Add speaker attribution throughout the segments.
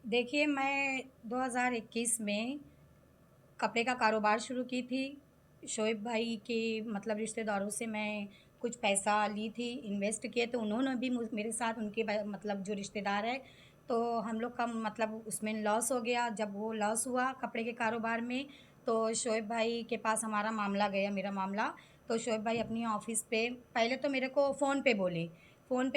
Speaker 1: देखिए, मैं 2021 में कपड़े का कारोबार शुरू की थी। शोएब भाई के मतलब रिश्तेदारों से मैं कुछ पैसा ली थी, इन्वेस्ट किए तो उन्होंने भी मेरे साथ उनके मतलब जो रिश्तेदार है, तो हम लोग का मतलब उसमें लॉस हो गया। जब वो लॉस हुआ कपड़े के कारोबार में, तो शोएब भाई के पास हमारा मामला गया, मेरा मामला। तो शोएब भाई अपनी ऑफिस पे पहले तो मेरे को फ़ोन पे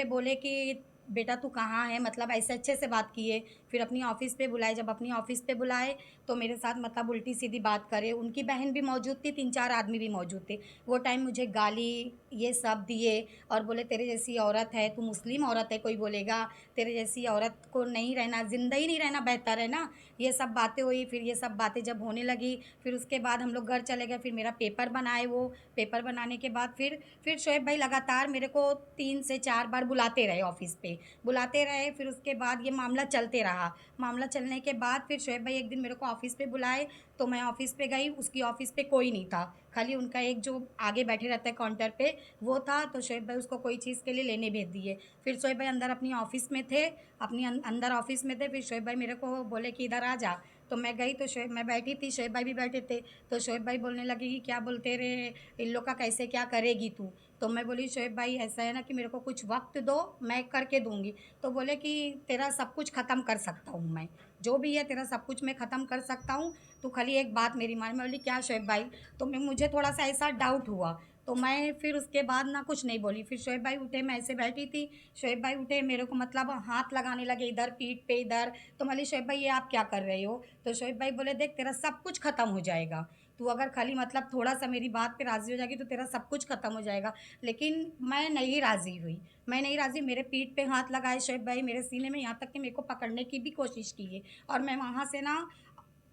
Speaker 1: बोले कि बेटा तू कहाँ है, मतलब ऐसे अच्छे से बात किए। फिर अपनी ऑफिस पे बुलाए, जब अपनी ऑफिस पे बुलाए तो मेरे साथ मतलब उल्टी-सीधी बात करे। उनकी बहन भी मौजूद थी, 3-4 आदमी भी मौजूद थे। वो टाइम मुझे गाली ये सब दिए और बोले तेरे जैसी औरत है, तू मुस्लिम औरत है कोई बोलेगा, तेरे जैसी औरत को नहीं रहना, ज़िंदा ही नहीं रहना बेहतर है ना। ये सब बातें हुई, फिर ये सब बातें जब होने लगी, फिर उसके बाद हम लोग घर चले गए, फिर मेरा पेपर बनाए वो, पेपर बनाने के बाद फिर शोएब भाई लगातार मेरे को 3 से 4 बार बुलाते रहे ऑफ़िस पे, बुलाते रहे। फिर उसके बाद ये मामला चलते रहा। मामला चलने के बाद फिर शोएब भाई एक दिन मेरे को ऑफ़िस पे बुलाए, तो मैं ऑफ़िस पे गई, उसकी ऑफ़िस पे कोई नहीं था, खाली उनका एक जो आगे बैठे रहता है काउंटर पे वो था। तो शोएब भाई उसको कोई चीज़ के लिए लेने भेज दिए। फिर शोएब भाई अंदर अपनी ऑफ़िस में थे, अपनी अंदर ऑफ़िस में थे, फिर शोएब भाई मेरे को बोले कि इधर आ जा। तो मैं गई तो शोएब मैं बैठी थी, शोएब भाई भी बैठे थे। तो शोएब भाई बोलने लगे कि क्या बोलते रे, इन लोग का कैसे क्या करेगी तू? तो मैं बोली शोएब भाई ऐसा है ना कि मेरे को कुछ वक़्त दो, मैं करके दूँगी। तो बोले कि तेरा सब कुछ ख़त्म कर सकता हूँ मैं, जो भी है तेरा सब कुछ मैं ख़त्म कर सकता हूँ, तू खाली एक बात मेरी मान। मैं बोली क्या शोएब भाई? तो मैं मुझे थोड़ा-सा ऐसा डाउट हुआ, तो मैं फिर उसके बाद ना कुछ नहीं बोली। फिर शोएब भाई उठे, मैं ऐसे बैठी थी, शोएब भाई उठे मेरे को मतलब हाथ लगाने लगे इधर पीठ पे इधर। तो मैं बोली शोएब भाई ये आप क्या कर रहे हो? तो शोएब भाई बोले देख तेरा सब कुछ ख़त्म हो जाएगा, तू अगर खाली मतलब थोड़ा-सा मेरी बात पे राज़ी हो जाएगी तो तेरा सब कुछ ख़त्म हो जाएगा। लेकिन मैं नहीं राज़ी हुई। मैं नहीं राज़ी, मेरे पीठ पे हाथ लगाए शोएब भाई, मेरे सीने में, यहाँ तक कि मेरे को पकड़ने की भी कोशिश की है। और मैं वहाँ से ना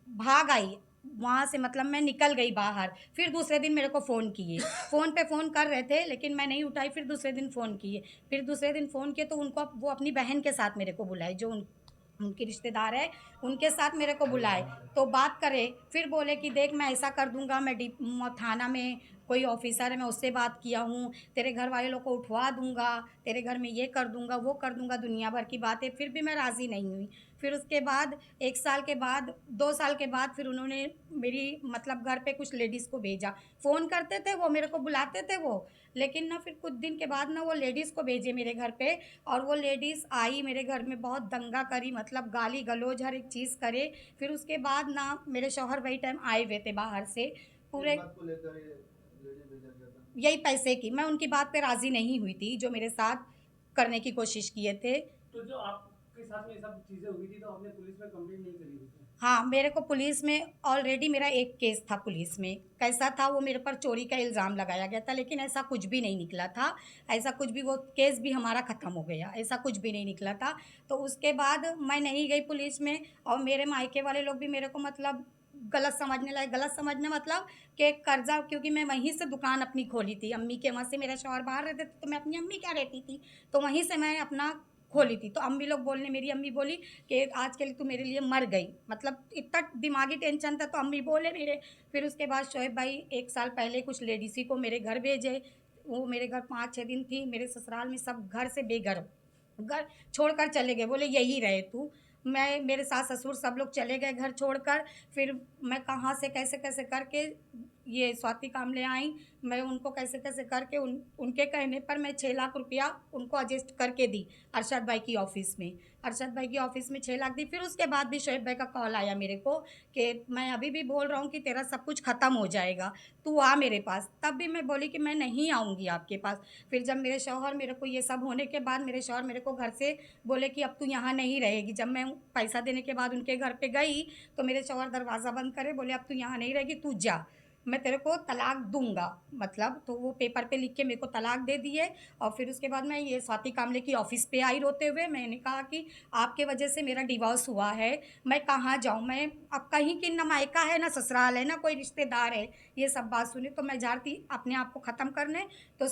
Speaker 1: भाग आई, वहाँ से मतलब मैं निकल गई बाहर। फिर दूसरे दिन मेरे को फ़ोन किए, फ़ोन पे फ़ोन कर रहे थे लेकिन मैं नहीं उठाई, फिर दूसरे दिन फ़ोन किए। फिर दूसरे दिन फ़ोन किए तो उनको वो अपनी बहन के साथ मेरे को बुलाए, जो उनके रिश्तेदार है, उनके साथ मेरे को बुलाए। तो बात करे, फिर बोले कि देख मैं ऐसा कर दूँगा, मैं थाना में कोई ऑफ़िसर है मैं उससे बात किया हूँ, तेरे घर वाले लोग को उठवा दूँगा, तेरे घर में ये कर दूँगा, वो कर दूँगा, दुनिया भर की बातें। फिर भी मैं राज़ी नहीं हुई। फिर उसके बाद 1 साल के बाद, 2 साल के बाद फिर उन्होंने मेरी मतलब घर पे कुछ लेडीज़ को भेजा। फ़ोन करते थे वो, मेरे को बुलाते थे वो, लेकिन ना फिर कुछ दिन के बाद ना वो लेडीज़ को भेजे मेरे घर पे। और वो लेडीज़ आई मेरे घर में, बहुत दंगा करी, मतलब गाली-गलौज हर एक चीज़ करे। फिर उसके बाद ना मेरे शौहर वही टाइम आए हुए थे बाहर से,
Speaker 2: किस
Speaker 1: पूरे
Speaker 2: बात को लेकर ये लेडी भेजा गया था?
Speaker 1: यही पैसे की। मैं उनकी बात पे राज़ी नहीं हुई थी, जो मेरे साथ करने की कोशिश किए थे।
Speaker 2: तो जो आपके साथ में ये सब चीज़ें हुई थी, तो आपने पुलिस में कंप्लेंट नहीं करी थी क्या?
Speaker 1: हाँ, मेरे को पुलिस में ऑलरेडी मेरा एक केस था पुलिस में। कैसा था, वो मेरे पर चोरी का इल्ज़ाम लगाया गया था, लेकिन ऐसा कुछ भी नहीं निकला था। ऐसा कुछ भी, वो केस भी हमारा ख़त्म हो गया, ऐसा कुछ भी नहीं निकला था। तो उसके बाद मैं नहीं गई पुलिस में, और मेरे मायके वाले लोग भी मेरे को मतलब गलत समझने लगे। गलत समझने मतलब कि कर्ज़ा, क्योंकि मैं वहीं से दुकान अपनी खोली थी, अम्मी के वहाँ से, मेरा शौहर बाहर रहते थे, तो मैं अपनी अम्मी के यहाँ रहती थी, तो वहीं से मैं अपना खोली थी। तो अम्मी लोग बोलने, मेरी अम्मी बोली कि आज के लिए तू मेरे लिए मर गई, मतलब इतना दिमागी टेंशन था तो अम्मी बोले मेरे। फिर उसके बाद शोएब भाई 1 साल पहले कुछ लेडीज़ को मेरे घर भेजे। वो मेरे घर 5-6 दिन थी, मेरे ससुराल में सब घर से बेघर, घर छोड़कर चले गए, बोले यहीं रहे तू। मैं, मेरे सास-ससुर सब लोग चले गए घर छोड़कर। फिर मैं कहाँ से कैसे-कैसे करके ये स्वाति कामले आईं। मैं उनको कैसे-कैसे करके उनके कहने पर मैं 6 लाख रुपया उनको एडजस्ट करके दी, अरशद भाई की ऑफ़िस में। अरशद भाई की ऑफ़िस में 6 लाख दी। फिर उसके बाद भी शोएब भाई का कॉल आया मेरे को कि मैं अभी भी बोल रहा हूँ कि तेरा सब कुछ ख़त्म हो जाएगा, तू आ मेरे पास। तब भी मैं बोली कि मैं नहीं आऊँगी आपके पास। फिर जब मेरे शौहर, मेरे को ये सब होने के बाद मेरे शौहर मेरे को घर से बोले कि अब तू यहाँ नहीं रहेगी। जब मैं पैसा देने के बाद उनके घर पे गई, तो मेरे शौहर दरवाज़ा बंद करे, बोले अब तू यहाँ नहीं रहेगी, तू जा, मैं तेरे को तलाक दूँगा। मतलब तो वो पेपर पे लिख के मेरे को तलाक दे दिए। और फिर उसके बाद मैं ये स्वाति कामले की ऑफ़िस पे आई रोते हुए। मैंने कहा कि आपके वजह से मेरा डिवोर्स हुआ है, मैं कहाँ जाऊँ? मैं अब कहीं की ना मायका है, ना ससुराल है, ना कोई रिश्तेदार है। ये सब बात सुनी तो मैं जा रही थी अपने आप को ख़त्म करने। तो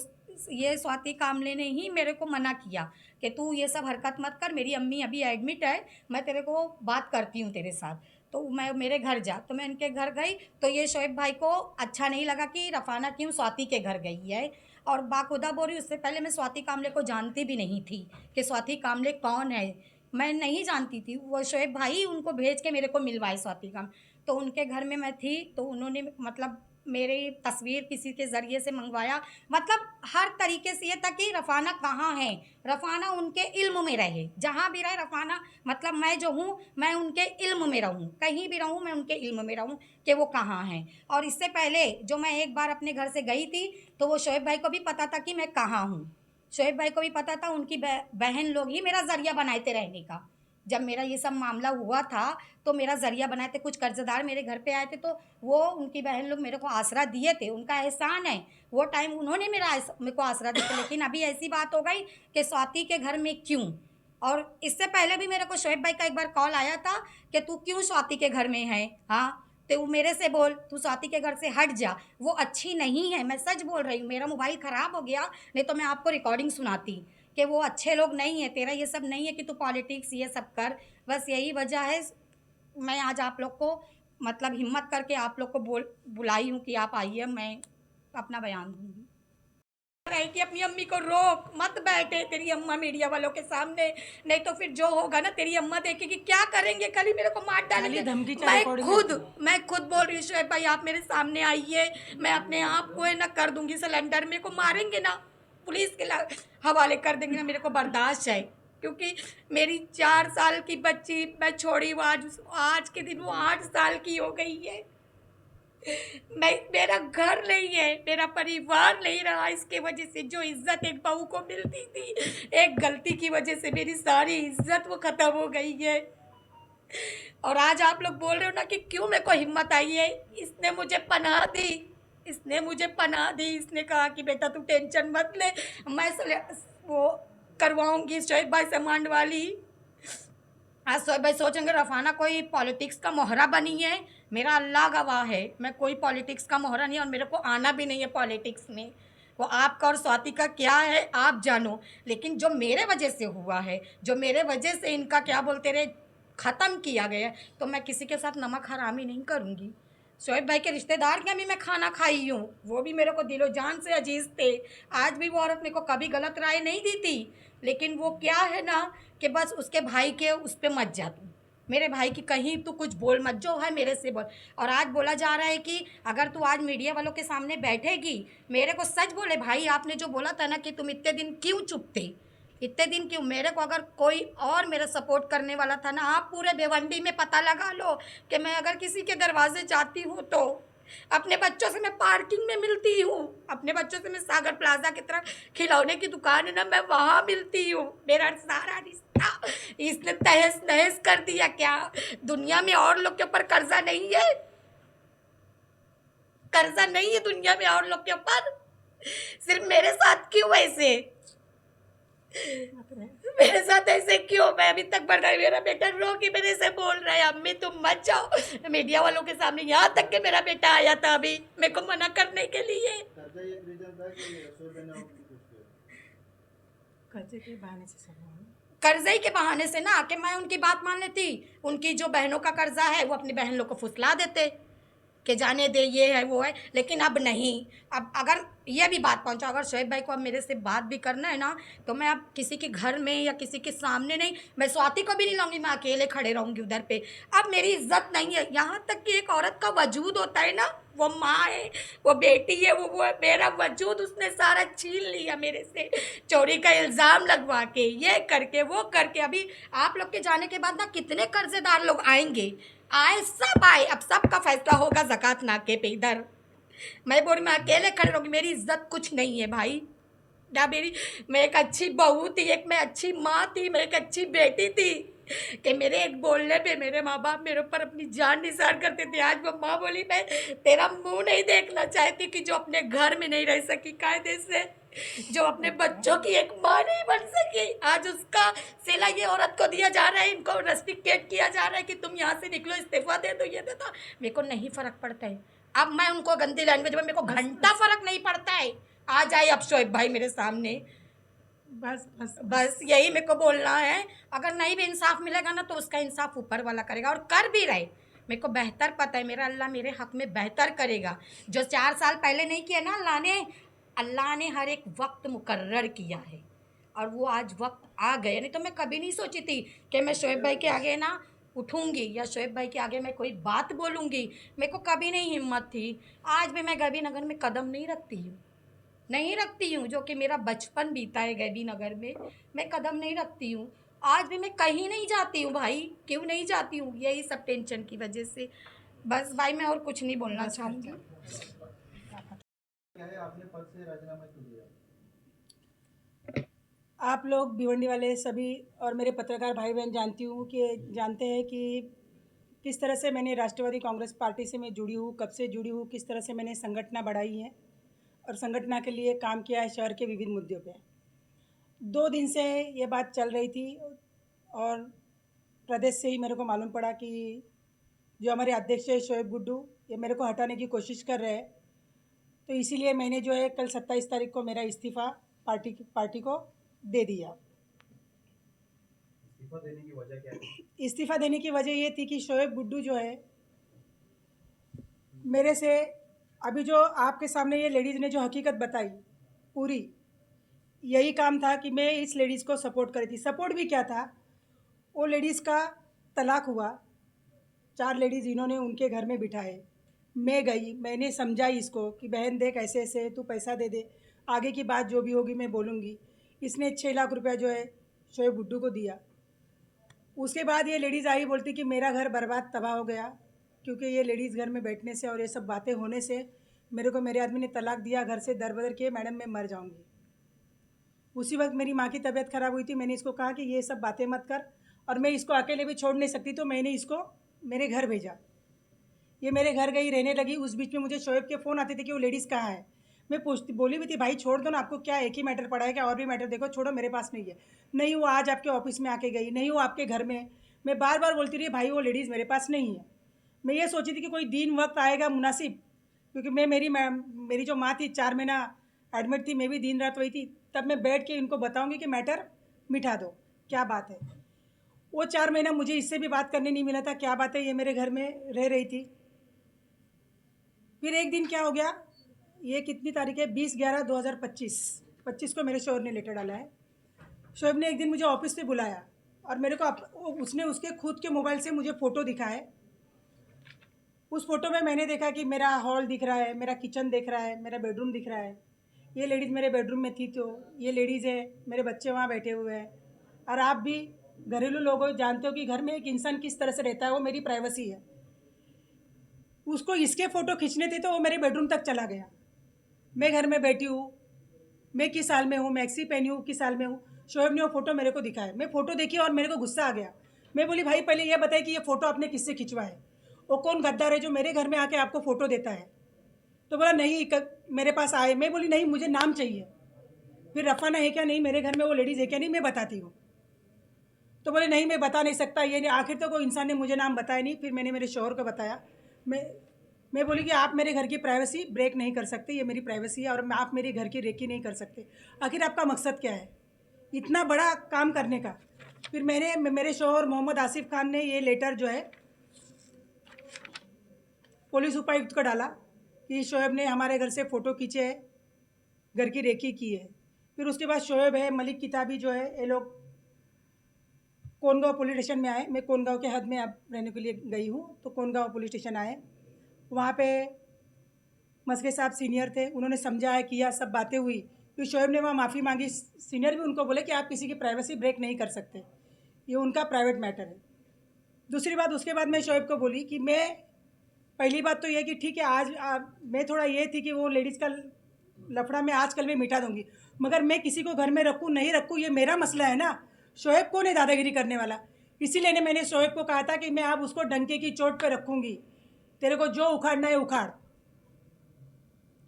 Speaker 1: ये स्वाति कामले ने ही मेरे को मना किया कि तू ये सब हरकत मत कर, मेरी अम्मी अभी एडमिट है, मैं तेरे को बात करती हूँ तेरे साथ, तो मैं मेरे घर जा। तो मैं इनके घर गई, तो ये शोएब भाई को अच्छा नहीं लगा कि रफ़ाना क्यों स्वाति के घर गई है। और बाखुदा बोल रही, उससे पहले मैं स्वाति कामले को जानती भी नहीं थी कि स्वाति कामले कौन है। मैं नहीं जानती थी, वो शोएब भाई उनको भेज के मेरे को मिलवाए स्वाति का। तो उनके घर में मैं थी, तो उन्होंने मतलब मेरी तस्वीर किसी के ज़रिए से मंगवाया, मतलब हर तरीके से ये था कि रफ़ाना कहाँ है, रफ़ाना उनके इल्म में रहे, जहाँ भी रहे रफ़ाना, मतलब मैं जो हूँ मैं उनके इल्म में रहूँ, कहीं भी रहूँ मैं उनके इल्म में रहूँ कि वो कहाँ हैं। और इससे पहले जो मैं एक बार अपने घर से गई थी, तो वो शोएब भाई को भी पता था कि मैं कहाँ हूँ, शोएब भाई को भी पता था, उनकी बहन लोग ही मेरा ज़रिया बनाए थे रहने का। जब मेरा ये सब मामला हुआ था, तो मेरा ज़रिया बनाए थे, कुछ कर्ज़दार मेरे घर पे आए थे, तो वो उनकी बहन लोग मेरे को आसरा दिए थे, उनका एहसान है। वो टाइम उन्होंने मेरे को आसरा दिया था, लेकिन अभी ऐसी बात हो गई कि स्वाति के घर में क्यों? और इससे पहले भी मेरे को शोएब भाई का एक बार कॉल आया था कि तू क्यों स्वाति के घर में है? हाँ, तो मेरे से बोल, तू स्वाति के घर से हट जा, वो अच्छी नहीं है, मैं सच बोल रही हूँ। मेरा मोबाइल ख़राब हो गया, नहीं तो मैं आपको रिकॉर्डिंग सुनाती कि वो अच्छे लोग नहीं है, तेरा ये सब नहीं है कि तू पॉलिटिक्स ये सब कर। बस यही वजह है, मैं आज आप लोग को मतलब हिम्मत करके आप लोग को बुलाई हूँ कि आप आइए, मैं अपना बयान दूंगी। रही कि अपनी अम्मी को रोक मत, बैठे तेरी अम्मा मीडिया वालों के सामने, नहीं तो फिर जो होगा ना तेरी अम्मा देखेगी, क्या करेंगे, कल ही मेरे को मार डालेंगे।
Speaker 2: धमकी
Speaker 1: मैं खुद बोल रही हूँ शोएब भाई, आप मेरे सामने आइए, मैं अपने आप को है ना कर दूंगी सिलेंडर, मेरे को मारेंगे ना, पुलिस के हवाले कर देंगे ना, मेरे को बर्दाश्त है, क्योंकि मेरी 4 साल की बच्ची मैं छोड़ी, वो आज के दिन वो 8 साल की हो गई है। मैं, मेरा घर नहीं है, मेरा परिवार नहीं रहा, इसके वजह से जो इज्जत एक बहू को मिलती थी, एक गलती की वजह से मेरी सारी इज्जत वो खत्म हो गई है। और आज आप लोग बोल रहे हो ना कि क्यों मेरे को हिम्मत आई है, इसने मुझे पनाह दी, इसने मुझे पनाह दी, इसने कहा कि बेटा तू टेंशन मत ले, मैं वो करवाऊंगी शोएब भाई से मांड वाली। आज शोएब भाई सोचेंगे रफाना कोई पॉलिटिक्स का मोहरा बनी है, मेरा अल्लाह गवाह है, मैं कोई पॉलिटिक्स का मोहरा नहीं, और मेरे को आना भी नहीं है पॉलिटिक्स में। वो आपका और स्वाति का क्या है आप जानो, लेकिन जो मेरे वजह से हुआ है, जो मेरे वजह से इनका क्या बोलते रहे ख़त्म किया गया है, तो मैं किसी के साथ नमक हरामी नहीं करूँगी। शोएब भाई के रिश्तेदार के भी मैं खाना खाई हूँ, वो भी मेरे को दिलो जान से अजीज़ थे। आज भी वो औरत मेरे को कभी गलत राय नहीं दी थी, लेकिन वो क्या है ना कि बस उसके भाई के उस पर मत जा तू, मेरे भाई की कहीं तू कुछ बोल मत, जो है मेरे से बोल। और आज बोला जा रहा है कि अगर तू आज मीडिया वालों के सामने बैठेगी, मेरे को सच बोले भाई, आपने जो बोला था ना कि तुम इतने दिन क्यों चुप थे, इतने दिन क्यों, मेरे को अगर कोई और मेरा सपोर्ट करने वाला था ना, आप पूरे भिवंडी में पता लगा लो कि मैं अगर किसी के दरवाजे जाती हूँ तो अपने बच्चों से मैं पार्किंग में मिलती हूँ, अपने बच्चों से मैं सागर प्लाजा की तरफ खिलौने की दुकान है ना, मैं वहाँ मिलती हूँ। मेरा सारा रिश्ता इसने तहस नहस कर दिया क्या? दुनिया में और लोग के ऊपर कर्जा नहीं है? कर्जा नहीं है दुनिया में और लोग के ऊपर? सिर्फ मेरे साथ क्यों ऐसे, मेरे साथ ऐसे क्यों? मैं अभी तक बढ़ रही, मेरा बेटा रो के मेरे से बोल रहा है अम्मी तुम मत जाओ मीडिया वालों के सामने, यहाँ तक के मेरा बेटा आया था अभी मेरे को मना करने के लिए। कर्जे के बहाने से ना आके मैं उनकी बात मान लेती, उनकी जो बहनों का कर्जा है वो अपनी बहन लोग को फुसला देते कि जाने दे ये है वो है, लेकिन अब नहीं। अब अगर ये भी बात पहुंचा, अगर शोएब भाई को अब मेरे से बात भी करना है ना, तो मैं अब किसी के घर में या किसी के सामने नहीं, मैं स्वाति को भी नहीं लाऊंगी, मैं अकेले खड़े रहूंगी उधर पे। अब मेरी इज्जत नहीं है, यहाँ तक कि एक औरत का वजूद होता है ना, वो माँ है, वो बेटी है, वो है, मेरा वजूद उसने सारा छीन लिया मेरे से, चोरी का इल्ज़ाम लगवा के, ये करके वो करके। अभी आप लोग के जाने के बाद ना कितने कर्जेदार लोग आएंगे, आए सब आए, अब सबका फैसला होगा ज़कात नाके पे इधर। मैं बोल मैं अकेले खड़े रहूँगी, मेरी इज्जत कुछ नहीं है भाई ना मेरी, मैं एक अच्छी बहू थी, एक मैं अच्छी माँ थी, मैं एक अच्छी बेटी थी कि मेरे एक बोलने पे मेरे माँ बाप मेरे ऊपर अपनी जान निसार करते थे। आज वो माँ बोली मैं तेरा मुंह नहीं देखना चाहती कि जो अपने घर में नहीं रह सकी कायदे से, जो अपने बच्चों की एक माँ नहीं बन सकी, आज उसका सिला ये औरत को दिया जा रहा है, इनको रेस्ट्रिक्टेड किया जा रहा है कि तुम यहाँ से निकलो, इस्तीफा दे दो, ये दे दो। मेरे को नहीं फ़र्क पड़ता है, अब मैं उनको गंदी लैंग्वेज में, मेरे को घंटा फ़र्क नहीं पड़ता है। आ जाए अब शोएब भाई मेरे सामने, बस बस बस यही मेरे को बोलना है। अगर नहीं भी इंसाफ मिलेगा ना तो उसका इंसाफ ऊपर वाला करेगा, और कर भी रहे, मेरे को बेहतर पता है, मेरा अल्लाह मेरे हक़ में बेहतर करेगा। जो 4 साल पहले नहीं किया ना अल्लाह ने हर एक वक्त मुकर्रर किया है, और वो आज वक्त आ गया, नहीं तो मैं कभी नहीं सोची थी कि मैं शोएब भाई के आगे ना उठूंगी या शोएब भाई के आगे मैं कोई बात बोलूंगी। मेरे को कभी नहीं हिम्मत थी। आज भी मैं गैबी नगर में कदम नहीं रखती हूँ, नहीं रखती हूँ। जो कि मेरा बचपन बीता है गैबी नगर में, मैं कदम नहीं रखती हूँ। आज भी मैं कहीं नहीं जाती हूँ भाई। क्यों नहीं जाती हूँ? यही सब टेंशन की वजह से। बस भाई मैं और कुछ नहीं बोलना चाहूँगी।
Speaker 3: क्या है, आपने पद से राजीनामा क्यों दिया?
Speaker 4: आप लोग भिवंडी वाले सभी और मेरे पत्रकार भाई बहन जानते हैं कि किस तरह से मैंने राष्ट्रवादी कांग्रेस पार्टी से मैं जुड़ी हूँ, कब से जुड़ी हूँ, किस तरह से मैंने संगठन बढ़ाई है और संगठन के लिए काम किया है शहर के विभिन्न मुद्दों पे। 2 दिन से ये बात चल रही थी और प्रदेश से ही मेरे को मालूम पड़ा कि जो हमारे अध्यक्ष है शोएब गुड्डू, ये मेरे को हटाने की कोशिश कर रहे हैं। तो इसीलिए मैंने जो है कल 27 तारीख को मेरा इस्तीफ़ा पार्टी को दे दिया।
Speaker 3: इस्तीफा देने की वजह क्या है?
Speaker 4: इस्तीफ़ा देने की वजह ये थी कि शोएब गुड्डू जो है मेरे से, अभी जो आपके सामने ये लेडीज़ ने जो हकीकत बताई पूरी, यही काम था कि मैं इस लेडीज़ को सपोर्ट करी थी। सपोर्ट भी क्या था, वो लेडीज़ का तलाक हुआ, 4 लेडीज़ इन्होंने उनके घर में बिठाए। मैं गई, मैंने समझाई इसको कि बहन देख ऐसे ऐसे तू पैसा दे दे, आगे की बात जो भी होगी मैं बोलूँगी। इसने 6 लाख रुपया जो है शोएब गुड्डू को दिया। उसके बाद ये लेडीज़ आई, बोलती कि मेरा घर बर्बाद तबाह हो गया, क्योंकि ये लेडीज़ घर में बैठने से और ये सब बातें होने से मेरे को मेरे आदमी ने तलाक दिया, घर से दर बदर किए, मैडम मैं मर जाऊंगी। उसी वक्त मेरी माँ की तबीयत ख़राब हुई थी। मैंने इसको कहा कि ये सब बातें मत कर, और मैं इसको अकेले भी छोड़ नहीं सकती, तो मैंने इसको मेरे घर भेजा। ये मेरे घर गई, रहने लगी। उस बीच में मुझे शोएब के फ़ोन आते थे कि वो लेडीज़ कहाँ है। मैं पूछती, बोली भी थी भाई छोड़ दो ना, आपको क्या एक ही मैटर पड़ा है क्या, और भी मैटर देखो, छोड़ो मेरे पास नहीं है। नहीं वो आज आपके ऑफिस में आके गई, नहीं वो आपके घर में। मैं बार बार बोलती रही भाई वो लेडीज़ मेरे पास नहीं है। मैं ये सोची थी कि कोई दिन वक्त आएगा मुनासिब, क्योंकि मेरी जो माँ थी 4 महीना एडमिट थी, मैं भी दिन रात वही थी, तब मैं बैठ के इनको बताऊँगी कि मैटर मिटा दो, क्या बात है। वो 4 महीना मुझे इससे भी बात करने नहीं मिला था, क्या बात है, ये मेरे घर में रह रही थी। फिर एक दिन क्या हो गया, ये कितनी तारीख है, 20/11/2025 को मेरे शोहर ने लेटर डाला है। शोएब ने एक दिन मुझे ऑफिस से बुलाया और मेरे को उसने उसके खुद के मोबाइल से मुझे फ़ोटो दिखाए। उस फोटो में मैंने देखा कि मेरा हॉल दिख रहा है, मेरा किचन दिख रहा है, मेरा बेडरूम दिख रहा है। ये लेडीज़ मेरे बेडरूम में थी, तो ये लेडीज़ है, मेरे बच्चे वहाँ बैठे हुए हैं। और आप भी घरेलू लोग जानते हो कि घर में एक इंसान किस तरह से रहता है, वो मेरी प्राइवेसी है। उसको इसके फ़ोटो खींचने थे तो वो मेरे बेडरूम तक चला गया। मैं घर में बैठी हूँ, मैं किस साल में हूँ, मैक्सी पहनी हूँ, किस साल में हूँ। शोएब ने वो फ़ोटो मेरे को दिखाया, मैं फ़ोटो देखी और मेरे को गुस्सा आ गया। मैं बोली भाई पहले ये बताए कि ये फ़ोटो आपने किससे खिंचवा है, वो कौन गद्दार है जो मेरे घर में आके आपको फ़ोटो देता है। तो बोला नहीं मेरे पास आए। मैं बोली नहीं मुझे नाम चाहिए। फिर रफाना है क्या, नहीं मेरे घर में वो लेडीज़ है क्या, नहीं मैं बताती हूँ। तो बोले नहीं मैं बता नहीं सकता, ये नहीं। आखिर तो कोई इंसान ने मुझे नाम बताया नहीं। फिर मैंने मेरे शौहर को बताया। मैं बोली कि आप मेरे घर की प्राइवेसी ब्रेक नहीं कर सकते, ये मेरी प्राइवेसी है, और आप मेरे घर की रेकी नहीं कर सकते। आखिर आपका मकसद क्या है इतना बड़ा काम करने का। फिर मेरे शौहर मोहम्मद आसिफ खान ने ये लेटर जो है पुलिस उपायुक्त को डाला कि शोएब ने हमारे घर से फ़ोटो खींचे है, घर की रेकी की है। फिर उसके बाद शोएब है, मलिक किताबी जो है, ये लोग कोनगांव पुलिस स्टेशन में आए। मैं कोनगांव के हद में अब रहने के लिए गई हूँ, तो कोनगांव पुलिस स्टेशन आए। वहाँ पे मस्के साहब सीनियर थे, उन्होंने समझाया किया, सब बातें हुई। फिर शोएब ने वहाँ माफ़ी मांगी। सीनियर भी उनको बोले कि आप किसी की प्राइवेसी ब्रेक नहीं कर सकते, ये उनका प्राइवेट मैटर है। दूसरी बात, उसके बाद मैं शोएब को बोली कि मैं, पहली बात तो ये कि ठीक है आज मैं थोड़ा ये थी कि वो लेडीज़ का लफड़ा मैं आजकल में मिटा दूंगी, मगर मैं किसी को घर में रखूँ नहीं रखूँ ये मेरा मसला है ना। शोएब कौन है दादागिरी करने वाला। इसीलिए मैंने शोएब को कहा था कि मैं अब उसको डंके की चोट पे रखूँगी, तेरे को जो उखाड़ना है उखाड़।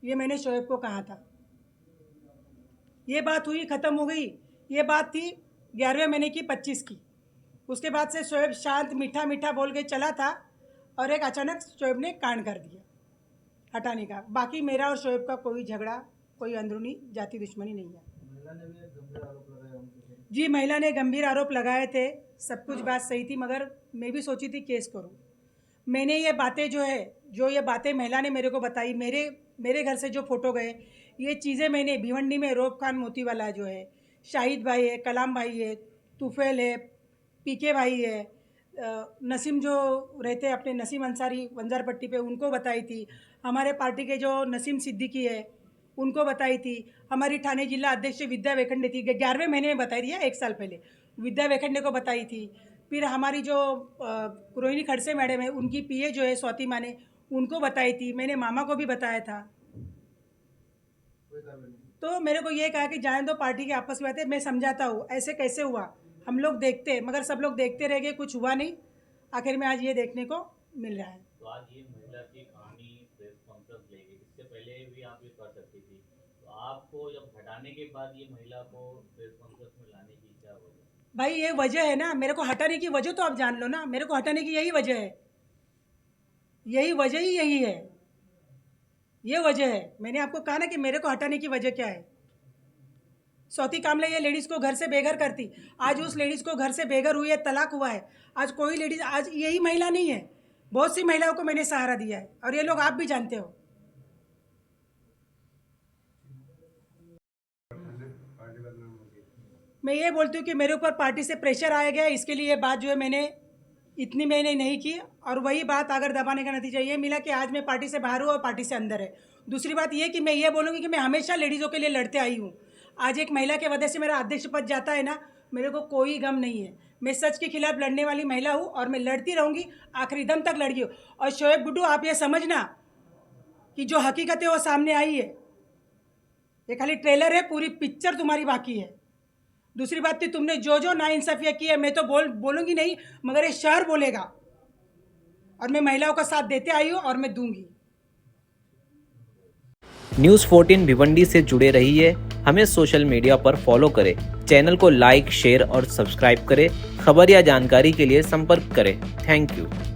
Speaker 4: ये मैंने शोएब को कहा था। ये बात हुई, ख़त्म हो गई। ये बात थी 11वें महीने की 25 की। उसके बाद से शोएब शांत मीठा मीठा बोल के चला था, और एक अचानक शोएब ने कांड कर दिया हटाने का। बाकी मेरा और शोएब का कोई झगड़ा, कोई अंदरूनी जाति दुश्मनी नहीं है।
Speaker 3: महिला ने भी एक गंभीर आरोप लगाया उनके ऊपर।
Speaker 4: जी, महिला ने गंभीर आरोप लगाए थे, सब कुछ बात सही थी, मगर मैं भी सोची थी केस करूं। मैंने ये बातें जो ये बातें महिला ने मेरे को बताई, मेरे घर से जो फ़ोटो गए, ये चीज़ें मैंने भिवंडी में रोब खान मोतीवाला जो है, शाहिद भाई है, कलाम भाई है, तुफैल है, पीके भाई है, नसीम जो रहते हैं अपने नसीम अंसारी वंजारपट्टी पे, उनको बताई थी। हमारे पार्टी के जो नसीम सिद्दीकी है उनको बताई थी। हमारी ठाणे जिला अध्यक्ष विद्या वेखंडे थी, 11वें महीने में बताई थी, 1 साल पहले विद्या वेखंडे को बताई थी। फिर हमारी जो रोहिणी खड़से मैडम है, उनकी पीए जो है स्वाति माने, उनको बताई थी। मैंने मामा को भी बताया था।
Speaker 3: कोई कार्रवाई नहीं।
Speaker 4: तो मेरे को ये कहा कि जाने दो, पार्टी की आपस की बात है, मैं समझाता हूँ ऐसे कैसे हुआ, हम लोग देखते, मगर सब लोग देखते रह गए, कुछ हुआ नहीं। आखिर में आज ये देखने को मिल रहा है।
Speaker 5: तो आज ये महिला की कहानी प्रेस कॉन्फ्रेंस लेगी, इससे पहले भी आप ये कर सकती थी, तो आपको जब हटाने के बाद ये महिला को प्रेस कॉन्फ्रेंस में लाने की क्या वजह?
Speaker 4: भाई ये वजह है ना, मेरे को हटाने की वजह तो आप जान लो ना, मेरे को हटाने की यही वजह है, यही वजह ही यही है, ये वजह है। मैंने आपको कहा ना कि मेरे को हटाने की वजह क्या है। सौती कामले ये लेडीज़ को घर से बेघर करती, आज उस लेडीज़ को घर से बेघर हुई है, तलाक हुआ है। आज कोई लेडीज़, आज यही महिला नहीं है, बहुत सी महिलाओं को मैंने सहारा दिया है, और ये लोग आप भी जानते हो। मैं ये बोलती हूँ कि मेरे ऊपर पार्टी से प्रेशर आया गया, इसके लिए ये बात जो है मैंने इतनी मैंने नहीं की, और वही बात अगर दबाने का नतीजा ये मिला कि आज मैं पार्टी से बाहर हूँ और पार्टी से अंदर है। दूसरी बात ये कि मैं ये बोलूँगी कि मैं हमेशा लेडीज़ों के लिए लड़ते आई हूँ। आज एक महिला के वजह से मेरा अध्यक्ष पद जाता है ना, मेरे को कोई गम नहीं है। मैं सच के खिलाफ लड़ने वाली महिला हूँ, और मैं लड़ती रहूँगी, आखिरी दम तक लड़गी हूँ। और शोएब गुड्डू, आप ये समझना कि जो हकीकत है वो सामने आई है, ये खाली ट्रेलर है, पूरी पिक्चर तुम्हारी बाकी है। दूसरी बात थी, तुमने जो जो नाइंसाफियाँ की है, मैं तो बोलूँगी नहीं, मगर ये शहर बोलेगा, और मैं महिलाओं का साथ देते आई हूँ और मैं दूंगी।
Speaker 6: न्यूज़ 14 भिवंडी से जुड़े रहिए, हमें सोशल मीडिया पर फॉलो करें, चैनल को लाइक, शेयर और सब्सक्राइब करें। खबर या जानकारी के लिए संपर्क करें। Thank you.